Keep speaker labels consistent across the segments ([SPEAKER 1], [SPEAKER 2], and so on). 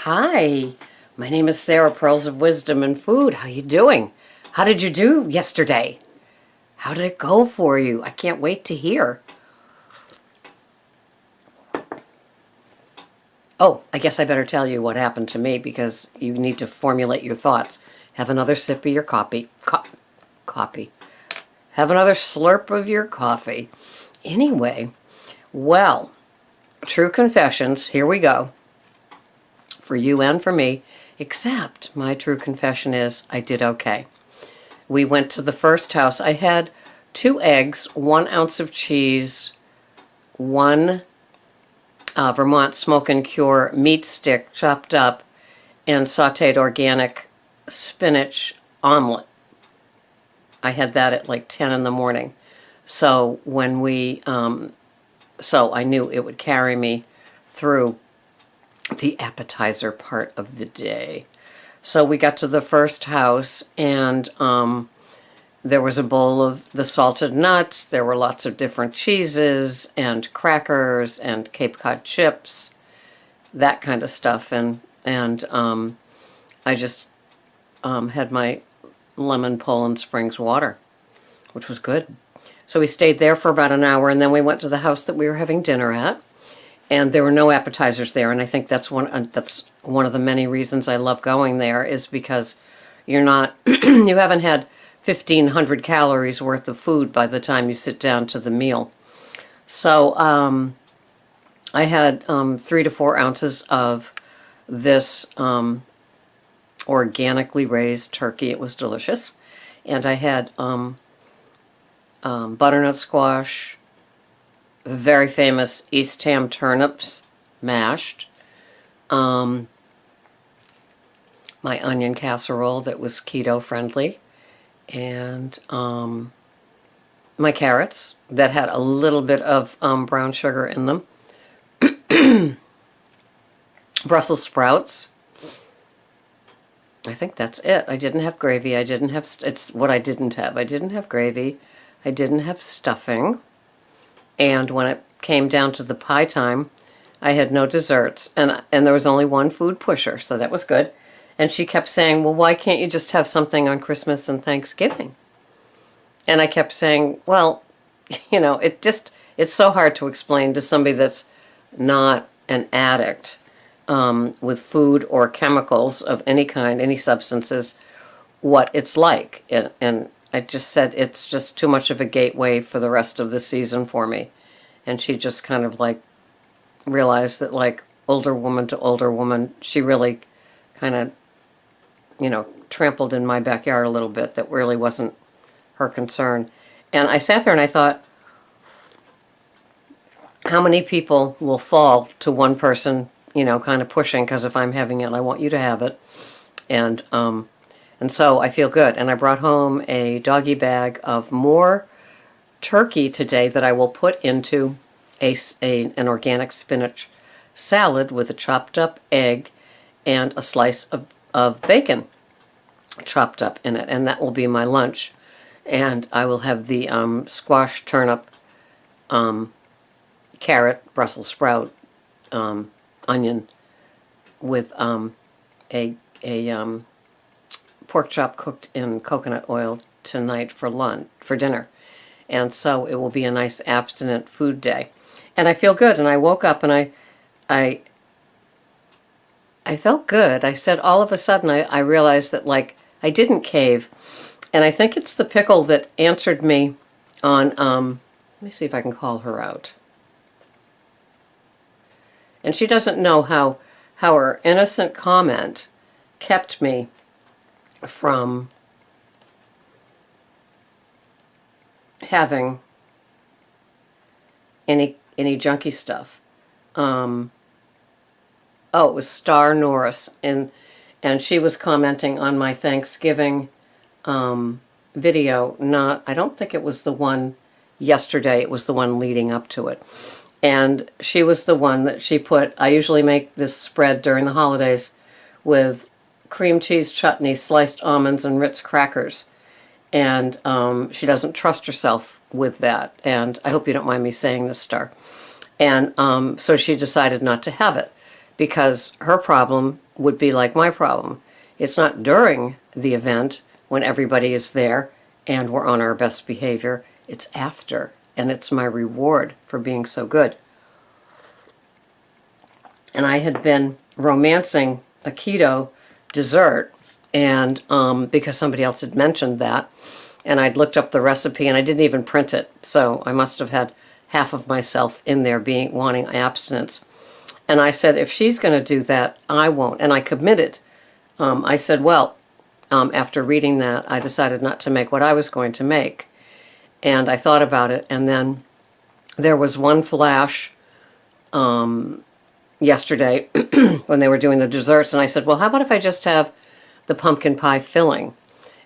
[SPEAKER 1] Hi, my name is Sarah, Pearls of Wisdom and Food. How you doing? How did you do yesterday? How did it go for you? I can't wait to hear. Oh, I guess I better tell you what happened to me because you need to formulate your thoughts. Have another sip of your coffee. Coffee. Have another slurp of your coffee. Anyway, well, true confessions, here we go. For you and for me, except my true confession is I did okay. We went to the first house. I had 2 eggs, 1 ounce of cheese, 1 Vermont Smoke and Cure meat stick chopped up, and sauteed organic spinach omelet. I had that at like 10 in the morning. So when so I knew it would carry me through the appetizer part of the day. So we got to the first house, and there was a bowl of the salted nuts. There were lots of different cheeses and crackers and Cape Cod chips, that kind of stuff. And I just had my lemon Poland Springs water, which was good. So we stayed there for about an hour, and then we went to the house that we were having dinner at. And there were no appetizers there, and I think that's one of the many reasons I love going there, is because you're not you haven't had 1,500 calories worth of food by the time you sit down to the meal. So I had 3 to 4 ounces of this organically raised turkey. It was delicious, and I had butternut squash, very famous Eastham turnips mashed, my onion casserole that was keto friendly, and my carrots that had a little bit of brown sugar in them, Brussels sprouts. I think that's it. I didn't have gravy. It's what I didn't have. I didn't have gravy. I didn't have stuffing. And when it came down to the pie time, I had no desserts, and there was only one food pusher, so that was good. And she kept saying, well, why can't you just have something on Christmas and Thanksgiving? And I kept saying, well, you know, it's so hard to explain to somebody that's not an addict with food or chemicals of any kind, any substances, what it's like. And I just said it's just too much of a gateway for the rest of the season for me. And she just kind of like realized that, like older woman to older woman, she really kind of, you know, trampled in my backyard a little bit. That really wasn't her concern. And I sat there and I thought, how many people will fall to one person, you know, kind of pushing, because if I'm having it, I want you to have it. And so I feel good. And I brought home a doggy bag of more turkey today that I will put into an organic spinach salad with a chopped up egg and a slice of bacon chopped up in it. And that will be my lunch. And I will have the squash, turnip, carrot, Brussels sprout, onion with a pork chop cooked in coconut oil tonight for dinner. And so it will be a nice abstinent food day. And I feel good, and I woke up and I felt good. I said all of a sudden I realized that, like, I didn't cave. And I think it's the pickle that answered me on let me see if I can call her out. And she doesn't know how her innocent comment kept me from having any junky stuff. Oh, it was Star Norris, and she was commenting on my Thanksgiving video. I don't think it was the one yesterday. It was the one leading up to it. And she was the one that she put, I usually make this spread during the holidays with cream cheese chutney, sliced almonds, and Ritz crackers. And she doesn't trust herself with that. And I hope you don't mind me saying this, Star. And so she decided not to have it. because her problem would be like my problem. It's not during the event when everybody is there and we're on our best behavior. It's after, and it's my reward for being so good. And I had been romancing a keto dessert, and because somebody else had mentioned that, and I'd looked up the recipe, and I didn't even print it, so I must have had half of myself in there wanting abstinence. And I said, if she's going to do that, I won't. And I committed. I said, well, after reading that, I decided not to make what I was going to make. And I thought about it, and then there was one flash yesterday when they were doing the desserts, and I said, well, how about if I just have the pumpkin pie filling?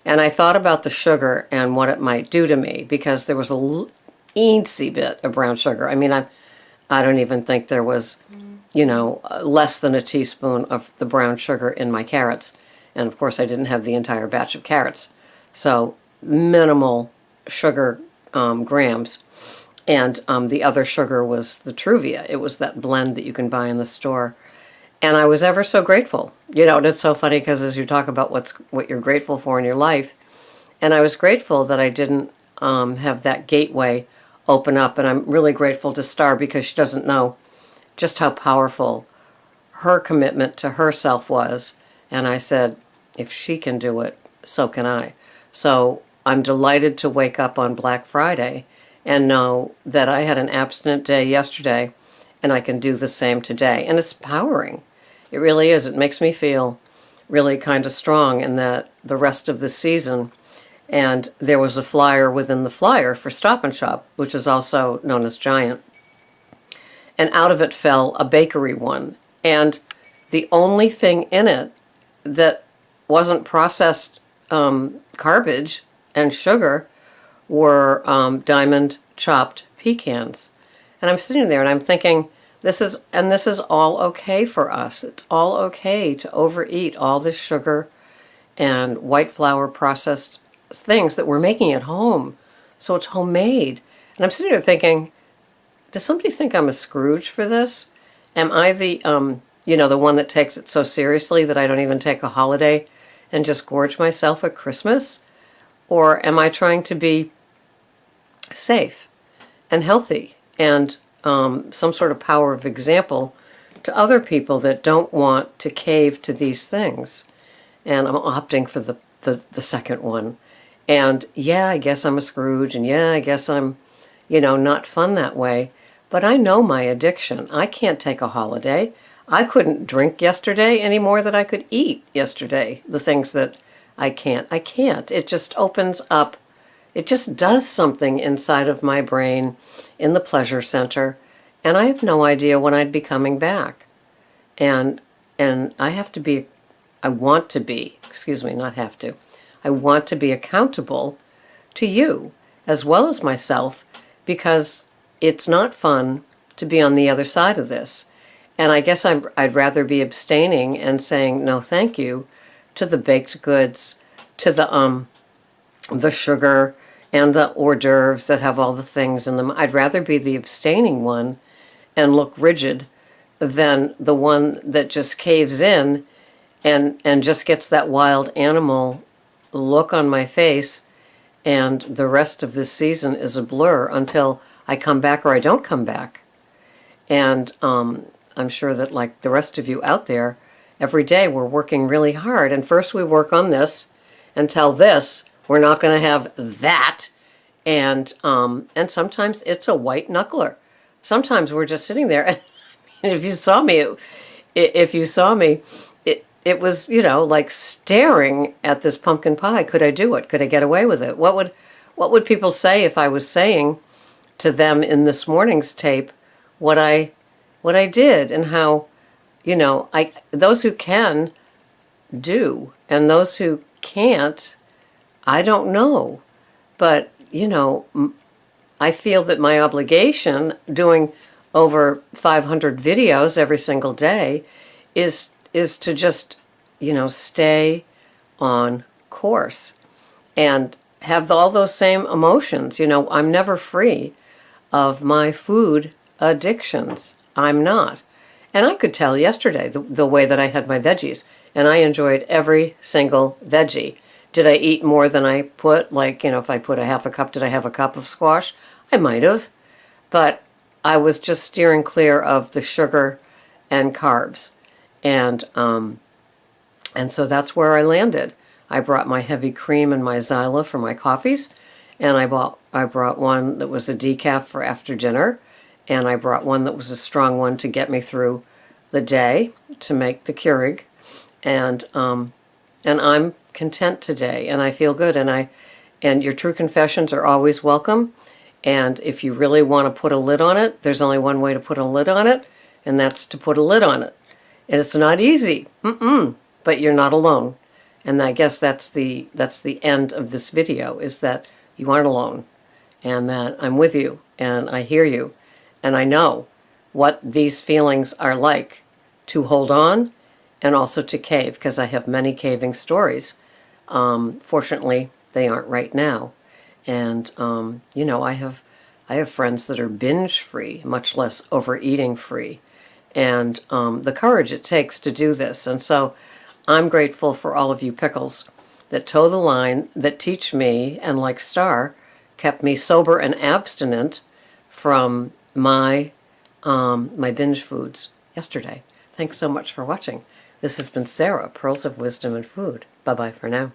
[SPEAKER 1] And I thought about the sugar and what it might do to me, because there was a eensy bit of brown sugar. I mean, I don't even think there was, less than a teaspoon of the brown sugar in my carrots. And of course, I didn't have the entire batch of carrots. So minimal sugar grams. And the other sugar was the Truvia. It was that blend that you can buy in the store. And I was ever so grateful. And it's so funny because as you talk about what you're grateful for in your life, and I was grateful that I didn't have that gateway open up. And I'm really grateful to Star, because she doesn't know just how powerful her commitment to herself was. And I said, if she can do it, so can I. So I'm delighted to wake up on Black Friday and know that I had an abstinent day yesterday, and I can do the same today. And it's empowering. It really is. It makes me feel really kind of strong in that the rest of the season. And there was a flyer within the flyer for Stop and Shop, which is also known as Giant. And out of it fell a bakery one. And the only thing in it that wasn't processed garbage and sugar were diamond chopped pecans. And I'm sitting there and I'm thinking, this is all okay for us. It's all okay to overeat all this sugar and white flour processed things that we're making at home. So it's homemade. And I'm sitting there thinking, does somebody think I'm a Scrooge for this? Am I the the one that takes it so seriously that I don't even take a holiday and just gorge myself at Christmas? Or am I trying to be safe and healthy and some sort of power of example to other people that don't want to cave to these things? And I'm opting for the second one. And yeah, I guess I'm a Scrooge, and yeah, I guess I'm, not fun that way. But I know my addiction. I can't take a holiday. I couldn't drink yesterday any more than I could eat yesterday. The things that I can't. It just opens up. It just does something inside of my brain in the pleasure center. And I have no idea when I'd be coming back. And I want to be accountable to you as well as myself, because it's not fun to be on the other side of this. And I guess I'd rather be abstaining and saying no thank you to the baked goods, to the sugar and the hors d'oeuvres that have all the things in them. I'd rather be the abstaining one and look rigid than the one that just caves in and just gets that wild animal look on my face, and the rest of this season is a blur until I come back or I don't come back. And I'm sure that, like the rest of you out there, every day we're working really hard. And first we work on this until this. We're not going to have that. And sometimes it's a white knuckler. Sometimes we're just sitting there. And if you saw me, it was, like staring at this pumpkin pie. Could I do it? Could I get away with it? What would people say if I was saying to them in this morning's tape what I did, and how, those who can do, and those who can't, I don't know. But, I feel that my obligation, doing over 500 videos every single day, is to just, stay on course and have all those same emotions. I'm never free of my food addictions. I'm not. And I could tell yesterday the way that I had my veggies, and I enjoyed every single veggie. Did I eat more than I put? Like, if I put a half a cup, did I have a cup of squash? I might have, but I was just steering clear of the sugar and carbs. And so that's where I landed. I brought my heavy cream and my Zyla for my coffees, and I brought one that was a decaf for after dinner, and I brought one that was a strong one to get me through the day to make the Keurig, and I'm content today, and I feel good, and your true confessions are always welcome. And if you really want to put a lid on it, there's only one way to put a lid on it, and that's to put a lid on it. And it's not easy, but you're not alone. And I guess that's the end of this video, is that you aren't alone, and that I'm with you, and I hear you, and I know what these feelings are like, to hold on and also to cave, because I have many caving stories. Fortunately, they aren't right now. And, I have friends that are binge-free, much less overeating free, and the courage it takes to do this. And so I'm grateful for all of you pickles that toe the line, that teach me, and like Star, kept me sober and abstinent from my binge foods yesterday. Thanks so much for watching. This has been Sarah, Pearls of Wisdom and Food. Bye-bye for now.